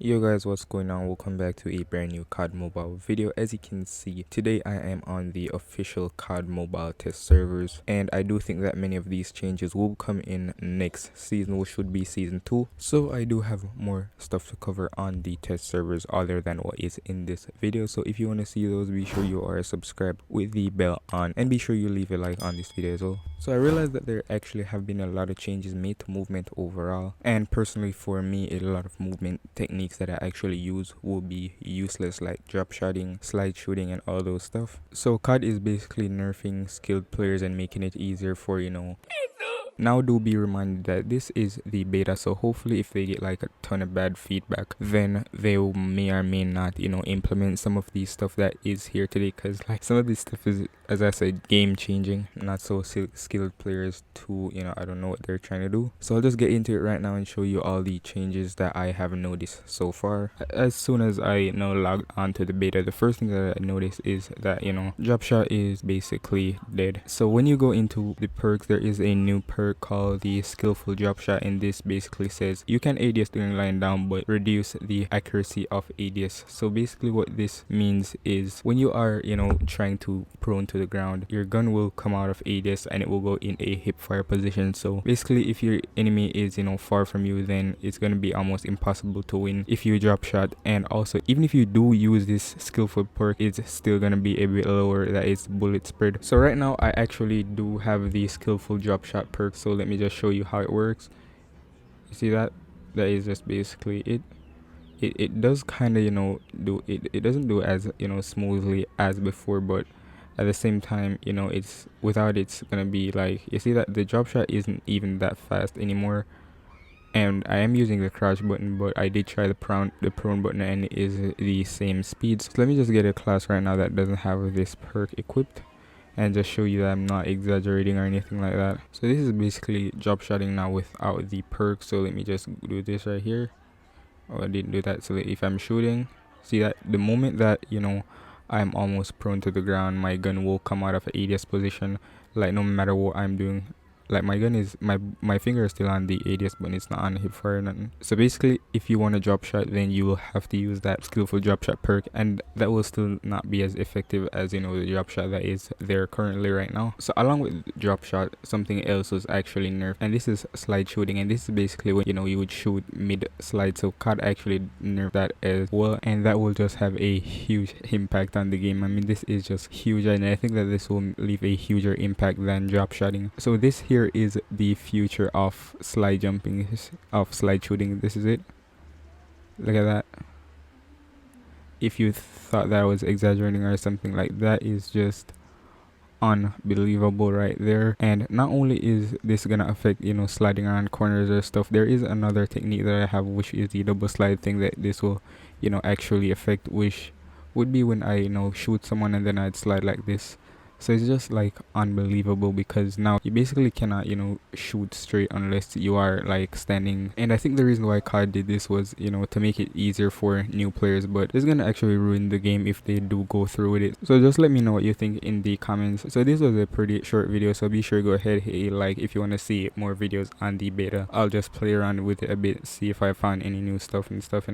Yo guys, what's going on? Welcome back to a brand new COD mobile video. As you can see, today I am on the official COD mobile test servers, and I do think that many of these changes will come in next season, which should be season 2. So I do have more stuff to cover on the test servers other than what is in this video. So if you want to see those, be sure you are subscribed with the bell on, and be sure you leave a like on this video as well. So I realized that there actually have been a lot of changes made to movement overall, and personally for me, a lot of movement techniques that I actually use will be useless, like drop shotting, slide shooting, and all those stuff. So COD is basically nerfing skilled players and making it easier for, now do be reminded that this is the beta, so hopefully if they get like a ton of bad feedback, then they may or may not, implement some of the stuff that is here today, because like some of this stuff is, as I said, game changing. Not so skilled players to, I don't know what they're trying to do. So I'll just get into it right now and show you all the changes that I have noticed so far. As soon as I log on to the beta, the first thing that I noticed is that, Dropshot is basically dead. So when you go into the perks, there is a new perk called the Skillful Dropshot, and this basically says you can ADS during lying down but reduce the accuracy of ADS. So basically what this means is when you are trying to prone to the ground, your gun will come out of ADS and it will go in a hip fire position. So basically if your enemy is far from you, then it's going to be almost impossible to win if you drop shot. And also, even if you do use this Skillful perk, it's still going to be a bit lower, that is bullet spread. So right now I actually do have the Skillful drop shot perk, so let me just show you how it works. You see that is just basically it. It does kind of do it doesn't do as smoothly as before, but at the same time it's without it's gonna be like, you see that the drop shot isn't even that fast anymore. And I am using the crouch button, but I did try the prone button and it is the same speed. So let me just get a class right now that doesn't have this perk equipped, and just show you that I'm not exaggerating or anything like that. So this is basically drop shotting now without the perk. So let me just do this right here. Oh, I didn't do that. So if I'm shooting, see that the moment that I'm almost prone to the ground, my gun will come out of an ADS position, like no matter what I'm doing. Like my gun is, my finger is still on the ADS button, it's not on hip fire or nothing. So basically if you want to drop shot, then you will have to use that Skillful drop shot perk, and that will still not be as effective as the drop shot that is there currently right now. So along with drop shot, something else was actually nerfed, and this is slide shooting, and this is basically when you would shoot mid slide. So COD actually nerfed that as well, and that will just have a huge impact on the game. I mean, this is just huge, and I think that this will leave a huger impact than drop shotting. So this here is the future of slide jumping, of slide shooting. This is it. Look at that. If you thought that I was exaggerating or something, like that is just unbelievable right there. And not only is this gonna affect sliding around corners or stuff, there is another technique that I have, which is the double slide thing that this will actually affect, which would be when I shoot someone and then I'd slide like this. So it's just like unbelievable, because now you basically cannot shoot straight unless you are like standing. And I think the reason why COD did this was to make it easier for new players, but it's gonna actually ruin the game if they do go through with it. So just let me know what you think in the comments. So this was a pretty short video, so be sure to go ahead, hit a like if you want to see more videos on the beta. I'll just play around with it a bit, see if I found any new stuff and stuff.